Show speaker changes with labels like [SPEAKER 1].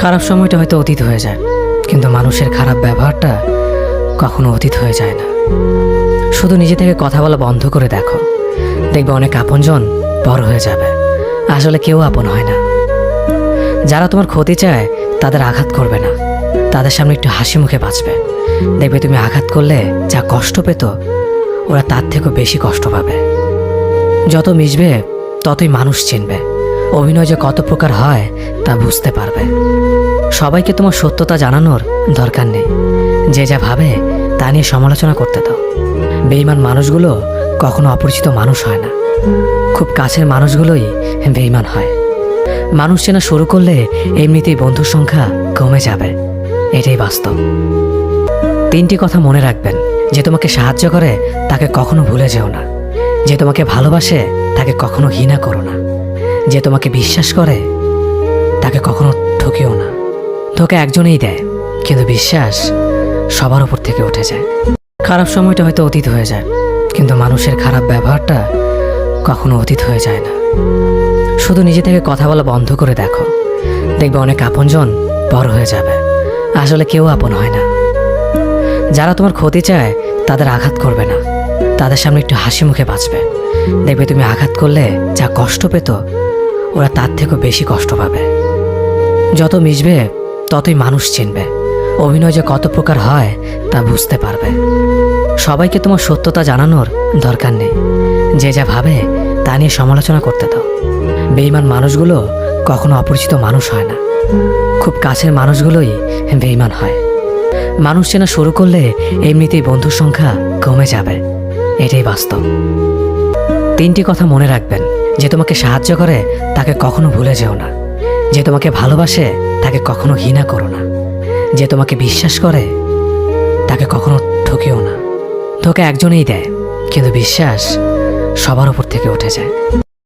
[SPEAKER 1] খারাপ সময়টা হয়তো অতীত হয়ে যায়, কিন্তু মানুষের খারাপ ব্যবহারটা কখনো অতীত হয়ে যায় না। শুধু নিজে থেকে কথা বলা বন্ধ করে দেখো, দেখবে অনেক আপনজন পর হয়ে যাবে। আসলে কেউ আপন হয় না। যারা তোমার ক্ষতি চায় তাদের আঘাত করবে না, তাদের সামনে একটু হাসি মুখে বাঁচবে। দেখবে তুমি আঘাত করলে যা কষ্ট পেত, ওরা তার থেকেও বেশি কষ্ট পাবে। যত মিশবে ততই মানুষ চিনবে। অভিনয় যে কত প্রকার হয় তা বুঝতে পারবে। সবাইকে তোমার সত্যতা জানানোর দরকার নেই। যে যা ভাবে তা নিয়ে সমালোচনা করতে দাও। বেঈমান মানুষগুলো কখনো অপরিচিত মানুষ হয় না, খুব কাছের মানুষগুলোই বেঈমান হয়। মানুষ চেনা শুরু করলে এমনিতেই বন্ধুর সংখ্যা কমে যাবে, এটাই বাস্তব। 3টি কথা মনে রাখবেন। যে তোমাকে সাহায্য করে তাকে কখনো ভুলে যেও না। যে তোমাকে ভালোবাসে তাকে কখনো ঘৃণা করো না। যে তোমাকে বিশ্বাস করে তাকে কখনো ঠকিও না। ধোঁকা একজনেই দেয়, কিন্তু বিশ্বাস সবার উপর থেকে উঠে যায়। খারাপ সময়টা হয়তো অতীত হয়ে যায়, কিন্তু মানুষের খারাপ ব্যবহারটা কখনো অতীত হয়ে যায় না। শুধু নিজে থেকে কথা বলা বন্ধ করে দেখো, দেখবে অনেক আপনজন পর হয়ে যাবে। আসলে কেউ আপন হয় না। যারা তোমার ক্ষতি চায় তাদের আঘাত করবে না, তাদের সামনে একটু হাসি মুখে বাঁচবে। দেখবে তুমি আঘাত করলে যা কষ্ট পেত, ওরা তার থেকেও বেশি কষ্ট পাবে। যত মিশবে ততই মানুষ চিনবে। অভিনয় যে কত প্রকার হয় তা বুঝতে পারবে। সবাইকে তোমার সত্যতা জানানোর দরকার নেই। যে যা ভাবে তা নিয়ে সমালোচনা করতে দাও। বেঈমান মানুষগুলো কখনো অপরিচিত মানুষ হয় না, খুব কাছের মানুষগুলোই বেঈমান হয়। মানুষ চেনা শুরু করলে এমনিতেই বন্ধুর সংখ্যা কমে যাবে, এটাই বাস্তব। 3টি কথা মনে রাখবেন। যে তোমাকে সাহায্য করে তাকে কখনো ভুলে যেও না। যে তোমাকে ভালোবাসে তাকে কখনো ঘৃণা করো না। যে তোমাকে বিশ্বাস করে তাকে কখনো ঠকিও না। ধোঁকা একজনেই দেয়, কিন্তু বিশ্বাস সবার উপর থেকে উঠে যায়।